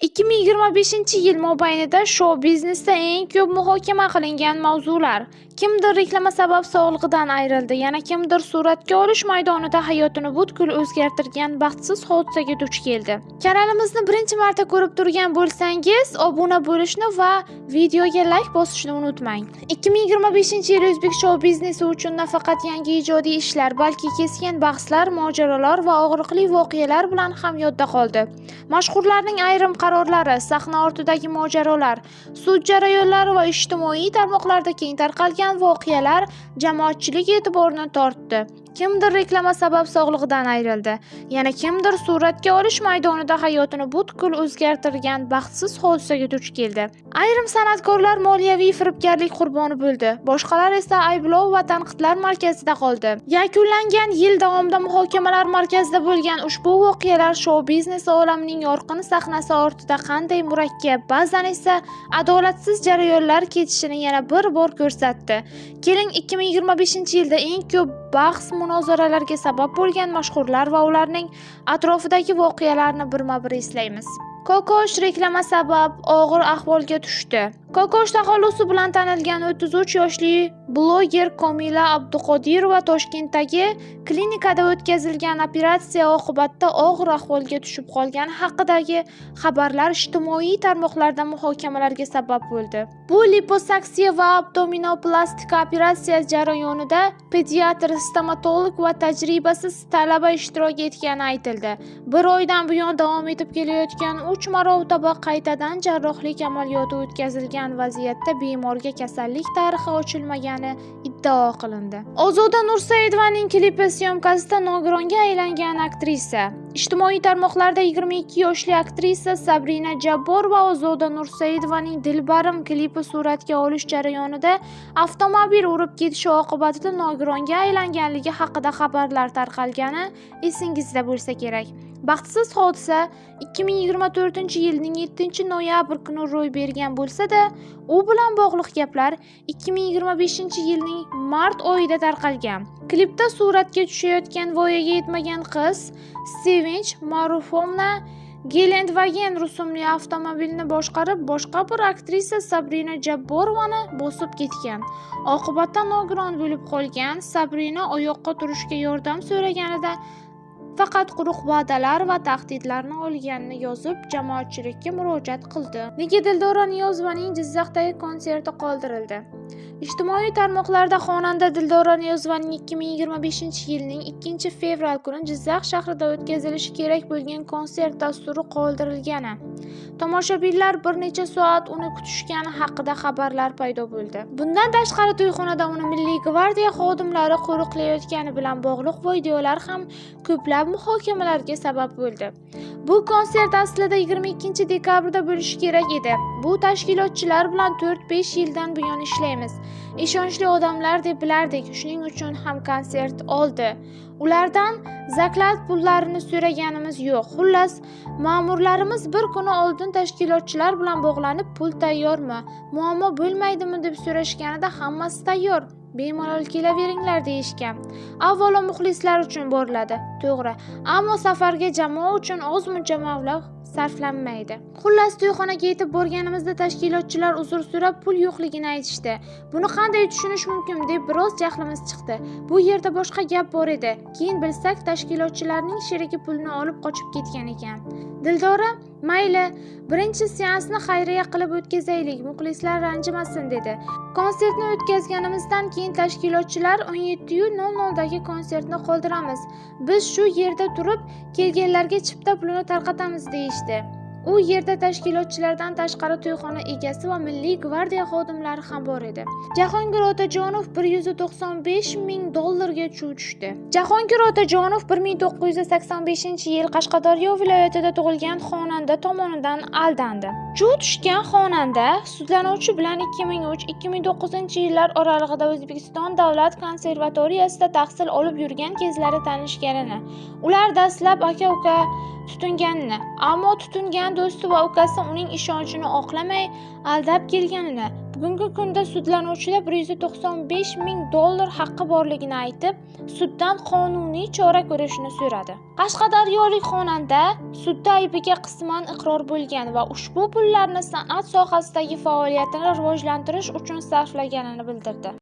2025-yil mobaynida shou-biznesda eng ko'p muhokama qilingan mavzular. Kimdir reklama sabab sog'lig'idan ayrildi, yana kimdir suratga olish maydonida hayotini butkul o'zgartirgan baxtsiz hodisaga duch keldi. Kanalimizni birinchi marta ko'rib turgan bo'lsangiz, obuna bo'lishni va videoga like bosishni unutmang. 2025-yil o'zbek shou-biznesi uchun nafaqat yangi ijodiy ishlar, balki keskin bahslar, mojarolar va og'riqli voqealar bilan ham yodda qoldi. Mashhurlarning ayrim qarorlari, sahna ortidagi mojarolar, sud jarayonlari va ijtimoiy tarmoqlarda keng tarqalgan voqealar jamoatchilik e'tiborini tortdi. Kimdir reklama sabab sog'lig'idan ayrildi, yana kimdir suratga olish maydonida hayotini butkul o'zgartirgan baxtsiz hodisaga duch keldi. Ayrim san'atkorlar moliyaviy firibgarlik qurboni bo'ldi, boshqalar esa ayblov va tanqidlar markazida qoldi. Yakunlangan yil davomida muhokamalar markazida bo'lgan ushbu voqealar shou-biznesi olamining yorqin sahnasi ortida qanday murakkab, ba'zan esa adolatsiz jarayonlar kechishini yana bir bor ko'rsatdi. Keling 2025-yilda eng ko'p bahs munozaralarga sabab bo'lgan mashhurlar va ularning atrofidagi voqealarni birma-bir eslaymiz. Kokosh reklama sabab og'ir ahvolga tushdi. Kokosh taxallusi bilan tanilgan 33 yoshli bloger Komila Abduqodirova Toshkentdagi klinikada o'tkazilgan operatsiya oqibatida og'ir ahvolga tushib qolgani haqidagi xabarlar ijtimoiy tarmoqlarda muhokamalarga sabab bo'ldi. Bu liposaksiya va abdominoplastika operatsiyasi jarayonida pediatr, stomatolog va tajribasiz talaba ishtirok etgani aytildi. Bir oydan buyon davom etib kelayotgan 3 marotaba qaytadan jarrohlik amaliyoti o'tkazilgan vaziyatda bemorga kasallik tarixi ochilmagani iddao qilindi. Ozoda Nursaidovaning klipi syomkasida nogironga aylangan aktrisa. Ijtimoiy tarmoqlarda 22 yoshli aktrisa Sabrina Jabbor va Ozoda Nursaidovaning Dilbarim klipi suratga olish jarayonida avtomobil urib ketishi oqibatida nogironga aylanganligi haqida xabarlar tarqalgani esingizda bo'lsa kerak. Baxtsiz hodisa 2024-yilning 7-noyabr kuni ro'y bergan bo'lsa-da, u bilan bog'liq gaplar 2025-yilning mart oyida tarqalgan. Klipda suratga tushayotgan voyaga yetmagan qiz Sevinch Marufovna Gelandwagen rusumli avtomobilni boshqarib, boshqa bir aktrisa Sabrina Jabborovani bosib ketgan. Oqibatda nogiron bo'lib qolgan Sabrina oyoqqa turishga yordam so'raganida faqat quruq va'dalar va tahdidlarni olganini yozib, jamoatchilikka murojaat qildi. Nega Dildora Niyozovaning Jizzaxdagi konserti qoldirildi? Ijtimoiy tarmoqlarda xonanda Dildora Niyozovaning 2025-yilning 2-fevral kuni Jizzax shahrida o'tkazilishi kerak bo'lgan konsert dasturi qoldirilgani, tomoshabinlar bir necha soat uni kutishgani haqida xabarlar paydo bo'ldi. Bundan tashqari to'yxonada uni Milliy gvardiya xodimlari qo'riqlayotgani bilan bog'liq videolar ham ko'plab muhokamalarga sabab bo'ldi. Bu konsert aslida 22-dekabrda bo'lishi kerak edi. Bu tashkilotchilar bilan 4-5 yildan buyon ishlaymiz. Ishonchli odamlar deb bilardik, shuning uchun ham konsert oldi. Ulardan zaklat pullarini so'raganimiz yo'q. Xullas, ma'murlarimiz bir kuni oldin tashkilotchilar bilan bog'lanib, pul tayyormi, muammo bo'lmaydimi deb so'rashganida hammasi tayyor. Bemalol kelaveringlar deyishgan. Avvalo muxlislar uchun boriladi, to'g'ri. Ammo safarga jamoa uchun ozmuncha mablag' sarflanmaydi. Xullas, to'yxonaga yetib borganimizda tashkilotchilar uzr so'rab pul yo'qligini aytishdi. Buni qanday tushunish mumkin deb biroz jahlimiz chiqdi. Bu yerda boshqa gap bor edi. Keyin bilsak, tashkilotchilarning sherigi pulni olib qochib ketgan ekan. Dildora, mayli, birinchi seansni xayriya qilib o'tkazaylik, muxlislar ranjimasin dedi. Konsertni o'tkazganimizdan keyin tashkilotchilar 17:00dagi konsertni qoldiramiz. Biz shu yerda turib kelganlarga chipta pulini tarqatamiz deyishdi. U yerda tashkilotchilardan tashqari to'yxona egasi va Milliy gvardiya xodimlari ham bor edi. Jahongir Otajonov $195,000 ga chuv tushdi. Jahongir Otajonov 1985-yil Qashqadaryo viloyatida tug'ilgan xonanda tomonidan aldandi. Chuv tushgan xonanda sudlanuvchi bilan 2003-2009-yillar oralig'ida O'zbekiston Davlat konservatoriyasida tahsil olib yurgan kezlari tanishganini, ular dastlab aka-uka tutinganini, ammo tutingan do'sti va ukasi uning ishonchini oqlamay, aldab kelganini, bugungi kunda sudlanuvchilar $195,000 haqqi borligini aytib, suddan qonuniy chora ko'rishni so'radi. Qashqadaryolik xonanda sudda aybiga qisman iqror bo'lgan va ushbu pullarni san'at sohasidagi faoliyatini rivojlantirish uchun sarflaganini bildirdi.